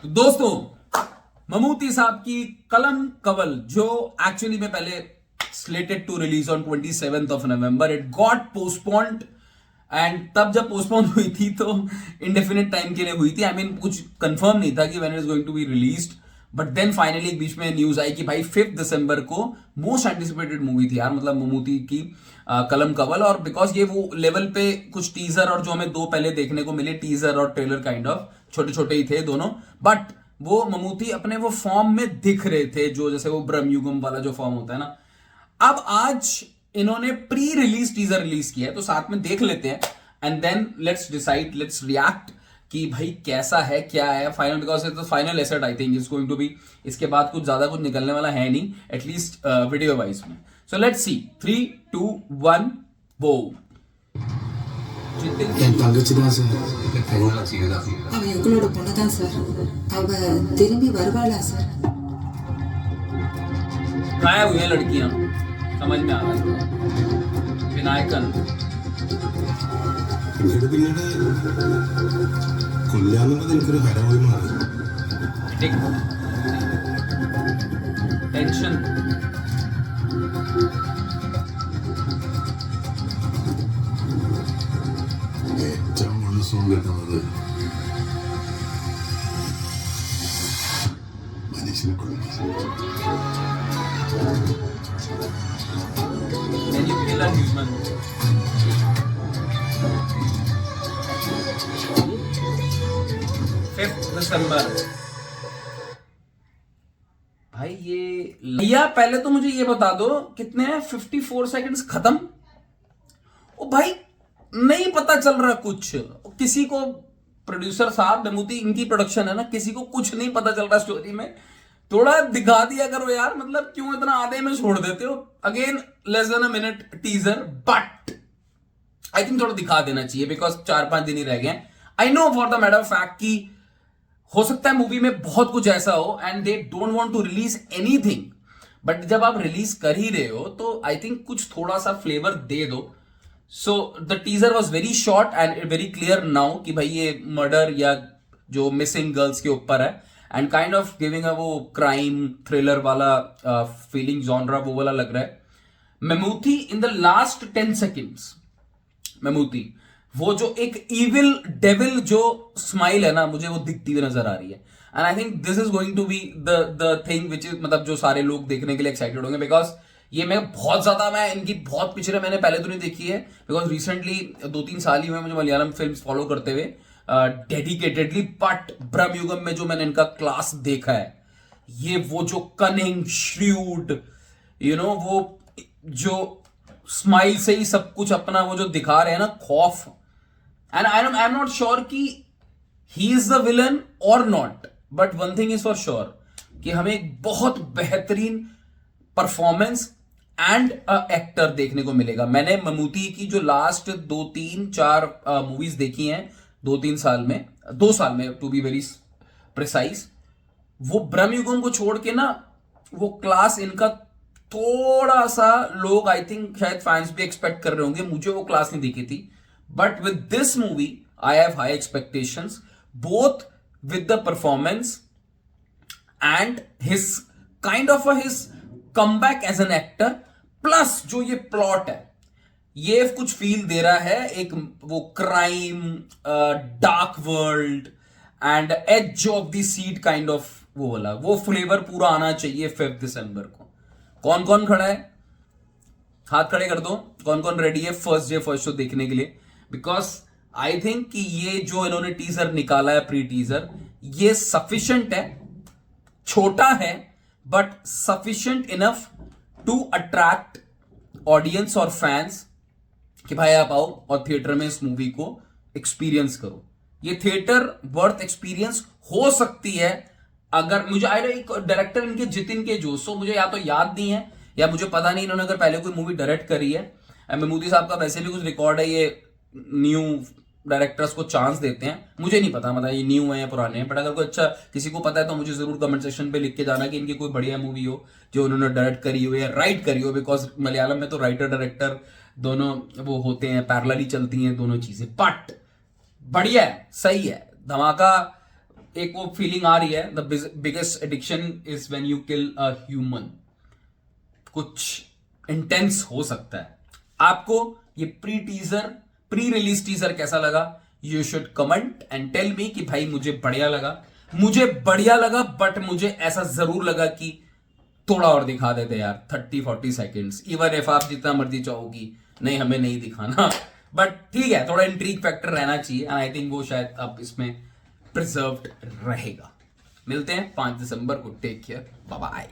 तो दोस्तों, ममूटी साहब की कलम कवल जो एक्चुअली में पहले slated to release on 27th of November, it got postponed. And तब जब पोस्टपोन हुई थी तो इंडेफिनिट टाइम के लिए हुई थी। आई मीन कुछ कंफर्म नहीं था कि when it is going to be released. But then finally एक बीच में न्यूज आई कि भाई 5 दिसंबर को मोस्ट एंटिसिपेटेड मूवी थी यार, मतलब ममूटी की कलम कवल। और बिकॉज ये वो लेवल पे कुछ टीजर और जो हमें दो पहले देखने को मिले, टीजर और ट्रेलर काइंड ऑफ छोटे छोटे ही थे दोनों, बट वो ममूटी अपने वो फॉर्म में दिख रहे थे, जो जैसे वो ब्रह्मयुगम वाला जो फॉर्म होता है ना। अब आज इन्होंने प्री रिलीज टीजर रिलीज किया है, तो साथ में देख लेते हैं and then let's decide, let's react कि भाई कैसा है, क्या है final. Because it final asset I think is going to be. इसके बाद कुछ ज्यादा कुछ निकलने वाला है नहीं, एटलीस्ट वीडियो वाइज में। सो लेट्स सी 3, 2, 1 वो என் தங்கச்சி தான் சார். அவ எங்களோட பொண்ணு தான் சார். அவ திரும்பி வருவாளா சார்? गायब हुई हैं लड़कियां, समझ में आ रहा है। विनायकन പിന്നീട് പിന്നീട് കൊല്ലാന്നുള്ളത് എനിക്കൊരു ഹരമായി മാറി. टेंशन ഏറ്റവും കൂടുതൽ സുഖം കിട്ടുന്നത് മനുഷ്യനെ കൊല്ലുന്നു. Can you kill a human? 5 दिसंबर। भाई ये भैया पहले तो मुझे ये बता दो कितने हैं 54 सेकंड्स खत्म। ओ भाई नहीं पता चल रहा कुछ, किसी को प्रोड्यूसर साहब ममूटी इनकी प्रोडक्शन है ना, किसी को कुछ नहीं पता चल रहा स्टोरी में। थोड़ा दिखा दिया करो यार, मतलब क्यों इतना आधे में छोड़ देते हो। Again less than a minute teaser, but I think थोड़ा दिखा देना चाहिए बिकॉज 4-5 दिन ही रह गए। I know for the matter of fact कि हो सकता है मूवी में बहुत कुछ ऐसा हो and they don't want to release anything, but जब आप रिलीज कर ही रहे हो तो आई थिंक कुछ थोड़ा सा फ्लेवर दे दो। So the teaser was very short and very clear now कि भाई ये मर्डर या जो मिसिंग गर्ल्स के ऊपर है, and kind of giving a वो क्राइम थ्रिलर वाला फीलिंग जॉनरा वो वाला लग रहा है। मेमूथी इन द लास्ट 10 सेकेंड्स, मेमूथी वो जो एक इविल डेविल जो स्माइल है ना, मुझे वो दिखती हुई नजर आ रही है। And I think this is going to be the thing which is, मतलब जो सारे लोग देखने के लिए एक्साइटेड होंगे। बिकॉज ये मैं बहुत ज्यादा, मैं इनकी बहुत पिक्चरें मैंने पहले तो नहीं देखी है, बिकॉज रिसेंटली 2-3 साल ही में मुझे मलयालम फिल्म फॉलो करते हुए डेडिकेटेडली। बट ब्रह्मयुगम में जो मैंने इनका क्लास देखा है, ये वो जो कनिंग श्रूड, यू नो, वो जो स्माइल से ही सब कुछ अपना वो जो दिखा रहे हैं ना, खौफ। And I am not sure कि ही इज द विलन और not, but one thing is for sure कि हमें एक बहुत बेहतरीन परफॉर्मेंस एंड एक्टर देखने को मिलेगा। मैंने ममूटी की जो लास्ट 2-3-4 मूवीज देखी हैं 2-3 साल में, 2 साल में टू बी वेरी प्रिसाइज, वो ब्रह्मयुगम को छोड़ के ना वो क्लास इनका थोड़ा सा लोग आई थिंक शायद फैंस भी एक्सपेक्ट कर रहे होंगे, मुझे वो क्लास नहीं दिखी थी। But with this movie I have high expectations, both with the performance and his kind of his comeback as an actor, plus जो ये प्लॉट है ये कुछ फील दे रहा है, एक वो crime dark world and edge of the seat kind of वो वाला वो फ्लेवर पूरा आना चाहिए 5 दिसंबर को। कौन कौन खड़ा है, हाथ खड़े कर दो, कौन कौन रेडी है फर्स्ट डे फर्स्ट शो देखने के लिए। बिकॉज आई थिंक कि ये जो इन्होंने टीजर निकाला है, प्री टीजर, ये सफिशिएंट है, छोटा है but sufficient enough to attract audience और फैंस कि भाई आप आओ और थिएटर में इस मूवी को एक्सपीरियंस करो। ये थिएटर वर्थ एक्सपीरियंस हो सकती है। अगर मुझे एक डायरेक्टर इनके जितिन के जोशो, मुझे या तो याद नहीं है या मुझे पता नहीं इन्होंने अगर पहले कोई मूवी डायरेक्ट करी है। ममूटी साहब का वैसे भी कुछ रिकॉर्ड है, ये न्यू डायरेक्टर्स को चांस देते हैं, मुझे नहीं पता मतलब ये न्यू है या पुराने हैं। बट अगर कोई अच्छा किसी को पता है तो मुझे जरूर कमेंट सेक्शन पे लिख के जाना कि इनकी कोई बढ़िया मूवी हो जो उन्होंने डायरेक्ट करी हो या राइट करी हो। बिकॉज मलयालम में तो राइटर डायरेक्टर दोनों वो होते हैं, पैरेलल ही चलती हैं दोनों चीजें। बट बढ़िया है, सही है, धमाका एक वो फीलिंग आ रही है, the biggest addiction is when you kill a human. कुछ इंटेंस हो सकता है। आपको ये प्री रिलीज टीजर कैसा लगा? You should comment and tell me कि भाई मुझे बढ़िया लगा, बट मुझे ऐसा जरूर लगा कि थोड़ा और दिखा देते यार, 30-40 सेकेंड्स। इवन इफ आप जितना मर्जी चाहोगी नहीं हमें नहीं दिखाना, बट ठीक है, थोड़ा इंट्रीग फैक्टर रहना चाहिए एंड आई थिंक वो शायद अब इसमें प्रिजर्व्ड रहेगा। मिलते हैं 5 दिसंबर को। Take care, bye bye.